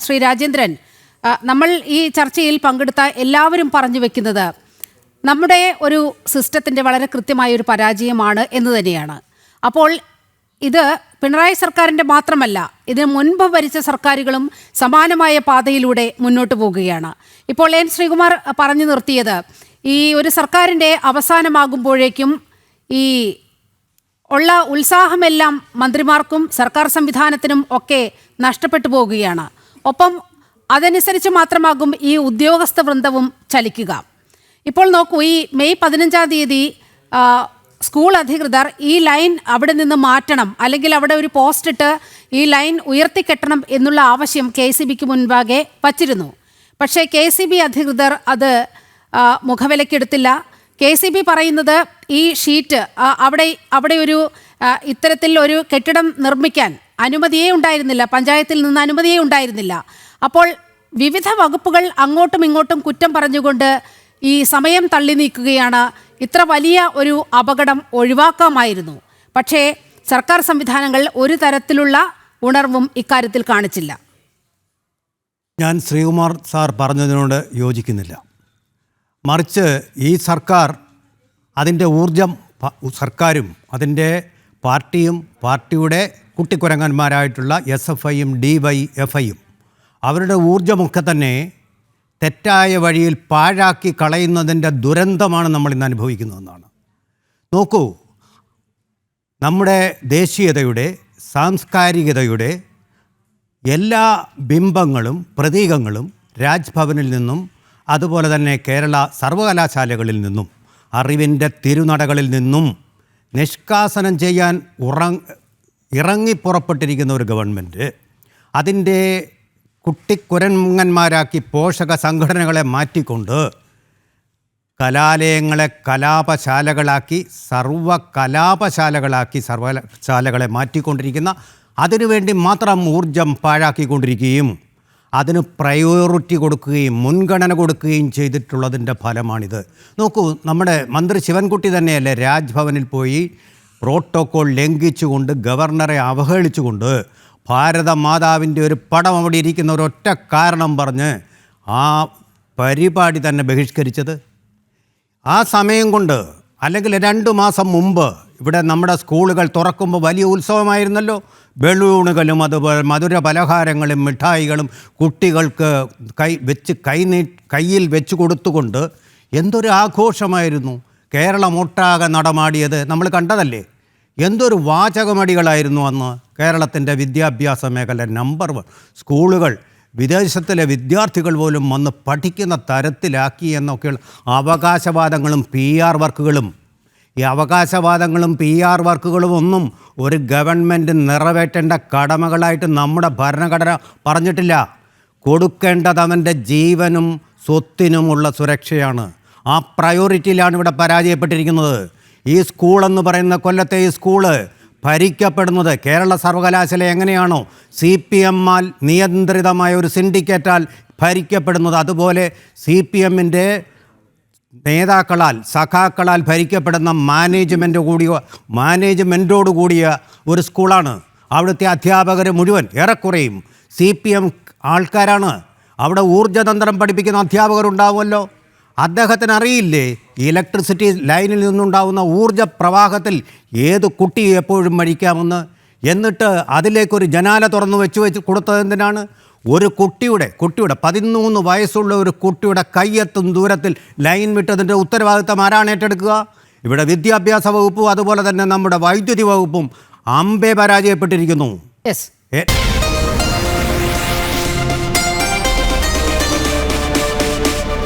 ശ്രീ രാജേന്ദ്രൻ, നമ്മൾ ഈ ചർച്ചയിൽ പങ്കെടുത്ത എല്ലാവരും പറഞ്ഞു വെക്കുന്നത് നമ്മുടെ ഒരു സിസ്റ്റത്തിൻ്റെ വളരെ കൃത്യമായ ഒരു പരാജയമാണ് എന്ന് തന്നെയാണ്. അപ്പോൾ ഇത് പിണറായി സർക്കാരിൻ്റെ മാത്രമല്ല, ഇതിന് മുൻപ് ഭരിച്ച സർക്കാരുകളും സമാനമായ പാതയിലൂടെ മുന്നോട്ട് പോകുകയാണ്. ഇപ്പോൾ എൻ ശ്രീകുമാർ പറഞ്ഞു നിർത്തിയത് ഈ ഒരു സർക്കാരിൻ്റെ അവസാനമാകുമ്പോഴേക്കും ഈ ഉള്ള ഉത്സാഹമെല്ലാം മന്ത്രിമാർക്കും സർക്കാർ സംവിധാനത്തിനും ഒക്കെ നഷ്ടപ്പെട്ടു പോകുകയാണ്. ഒപ്പം അതനുസരിച്ച് മാത്രമാകും ഈ ഉദ്യോഗസ്ഥ വൃന്ദവും ചലിക്കുക. ഇപ്പോൾ നോക്കൂ, ഈ മെയ് 15-ാം തീയതി സ്കൂൾ അധികൃതർ ഈ ലൈൻ അവിടെ നിന്ന് മാറ്റണം, അല്ലെങ്കിൽ അവിടെ ഒരു പോസ്റ്റ് ഇട്ട് ഈ ലൈൻ ഉയർത്തിക്കെട്ടണം എന്നുള്ള ആവശ്യം KCBക്ക് മുൻപാകെ വച്ചിരുന്നു. പക്ഷേ KCB അധികൃതർ അത് മുഖവിലക്കെടുത്തില്ല. KCB പറയുന്നത് ഈ ഷീറ്റ് അവിടെ ഒരു ഇത്തരത്തിൽ ഒരു കെട്ടിടം നിർമ്മിക്കാൻ അനുമതിയേ ഉണ്ടായിരുന്നില്ല, പഞ്ചായത്തിൽ നിന്ന് അനുമതിയേ ഉണ്ടായിരുന്നില്ല. അപ്പോൾ വിവിധ വകുപ്പുകൾ അങ്ങോട്ടും ഇങ്ങോട്ടും കുറ്റം പറഞ്ഞുകൊണ്ട് ഈ സമയം തള്ളി നീക്കുകയാണ്. ഇത്ര വലിയ ഒരു അപകടം ഒഴിവാക്കാമായിരുന്നു. പക്ഷേ സർക്കാർ സംവിധാനങ്ങൾ ഒരു തരത്തിലുള്ള ഉണർവും ഇക്കാര്യത്തിൽ കാണിച്ചില്ല. ഞാൻ ശ്രീകുമാർ സാർ പറഞ്ഞതിനോട് യോജിക്കുന്നില്ല. മറിച്ച് ഈ സർക്കാർ അതിൻ്റെ ഊർജം, സർക്കാരും അതിൻ്റെ പാർട്ടിയും പാർട്ടിയുടെ കുട്ടിക്കുരങ്ങന്മാരായിട്ടുള്ള SFIയും DYFIയും അവരുടെ ഊർജമൊക്കെ തന്നെ തെറ്റായ വഴിയിൽ പാഴാക്കി കളയുന്നതിൻ്റെ ദുരന്തമാണ് നമ്മൾ ഇന്ന് അനുഭവിക്കുന്നതെന്നാണ്. നോക്കൂ, നമ്മുടെ ദേശീയതയുടെ സാംസ്കാരികതയുടെ എല്ലാ ബിംബങ്ങളും പ്രതീകങ്ങളും രാജ്ഭവനിൽ നിന്നും അതുപോലെ തന്നെ കേരള സർവകലാശാലകളിൽ നിന്നും അറിവിൻ്റെ തിരുനടകളിൽ നിന്നും നിഷ്കാസനം ചെയ്യാൻ ഇറങ്ങിപ്പുറപ്പെട്ടിരിക്കുന്ന ഒരു ഗവൺമെൻറ് അതിൻ്റെ കുട്ടിക്കുരങ്ങന്മാരാക്കി പോഷക സംഘടനകളെ മാറ്റിക്കൊണ്ട് കലാലയങ്ങളെ കലാപശാലകളാക്കി സർവകലാശാലകളെ മാറ്റിക്കൊണ്ടിരിക്കുന്ന, അതിനുവേണ്ടി മാത്രം ഊർജം പാഴാക്കിക്കൊണ്ടിരിക്കുകയും അതിന് പ്രയോറിറ്റി കൊടുക്കുകയും മുൻഗണന കൊടുക്കുകയും ചെയ്തിട്ടുള്ളതിൻ്റെ ഫലമാണിത്. നോക്കൂ, നമ്മുടെ മന്ത്രി ശിവൻകുട്ടി തന്നെയല്ലേ രാജ്ഭവനിൽ പോയി പ്രോട്ടോക്കോൾ ലംഘിച്ചുകൊണ്ട് ഗവർണറെ അവഹേളിച്ചുകൊണ്ട് ഭാരതമാതാവിൻ്റെ ഒരു പടം അവിടെ ഇരിക്കുന്ന ഒരൊറ്റ കാരണം പറഞ്ഞ് ആ പരിപാടി തന്നെ ബഹിഷ്കരിച്ചത്? ആ സമയം കൊണ്ട്, അല്ലെങ്കിൽ 2 മാസം മുമ്പ് ഇവിടെ നമ്മുടെ സ്കൂളുകൾ തുറക്കുമ്പോൾ വലിയ ഉത്സവമായിരുന്നല്ലോ. ബലൂണുകളും അതുപോലെ മധുര പലഹാരങ്ങളും മിഠായികളും കുട്ടികൾക്ക് കയ്യിൽ വെച്ച് കൊടുത്തുകൊണ്ട് എന്തൊരു ആഘോഷമായിരുന്നു കേരളമൊട്ടാകെ നടമാടിയത്. നമ്മൾ കണ്ടതല്ലേ? എന്തൊരു വാചകമടികളായിരുന്നു അന്ന്. കേരളത്തിൻ്റെ വിദ്യാഭ്യാസ മേഖല നമ്പർ 1 സ്കൂളുകൾ വിദേശത്തിലെ വിദ്യാർത്ഥികൾ പോലും വന്ന് പഠിക്കുന്ന തരത്തിലാക്കി എന്നൊക്കെയുള്ള അവകാശവാദങ്ങളും PR വർക്കുകളും. ഈ അവകാശവാദങ്ങളും PR വർക്കുകളും ഒന്നും ഒരു ഗവൺമെൻറ് നിറവേറ്റേണ്ട കടമകളായിട്ട് നമ്മുടെ ഭരണഘടന പറഞ്ഞിട്ടില്ല. കൊടുക്കേണ്ടത് അവൻ്റെ ജീവനും സ്വത്തിനുമുള്ള സുരക്ഷയാണ്. ആ പ്രയോറിറ്റിയിലാണ് ഇവിടെ പരാജയപ്പെട്ടിരിക്കുന്നത്. ഈ സ്കൂളെന്ന് പറയുന്ന കൊല്ലത്തെ ഈ സ്കൂള് ഭരിക്കപ്പെടുന്നത് കേരള സർവകലാശാല എങ്ങനെയാണോ CPM നിയന്ത്രിതമായ ഒരു സിൻഡിക്കേറ്റാൽ ഭരിക്കപ്പെടുന്നത്, അതുപോലെ CPMൻ്റെ നേതാക്കളാൽ സഖാക്കളാൽ ഭരിക്കപ്പെടുന്ന മാനേജ്മെൻറ്റോട് കൂടിയ ഒരു സ്കൂളാണ്. അവിടുത്തെ അധ്യാപകർ മുഴുവൻ ഏറെക്കുറയും CPM ആൾക്കാരാണ്. അവിടെ ഊർജ്ജതന്ത്രം പഠിപ്പിക്കുന്ന അധ്യാപകരുണ്ടാവുമല്ലോ. അദ്ദേഹത്തിന് അറിയില്ലേ ഇലക്ട്രിസിറ്റി ലൈനിൽ നിന്നുണ്ടാവുന്ന ഊർജ്ജ പ്രവാഹത്തിൽ ഏത് കുട്ടി എപ്പോഴും മരിക്കാമെന്ന്? എന്നിട്ട് അതിലേക്കൊരു ജനാല തുറന്നു വെച്ച് കൊടുത്തത് എന്തിനാണ്? ഒരു കുട്ടിയുടെ 13 വയസ്സുള്ള ഒരു കുട്ടിയുടെ കയ്യെത്തും ദൂരത്തിൽ ലൈൻ വിട്ടതിൻ്റെ ഉത്തരവാദിത്തം ആരാണ് ഏറ്റെടുക്കുക? ഇവിടെ വിദ്യാഭ്യാസ വകുപ്പും അതുപോലെ തന്നെ നമ്മുടെ വൈദ്യുതി വകുപ്പും അമ്പേ പരാജയപ്പെട്ടിരിക്കുന്നു.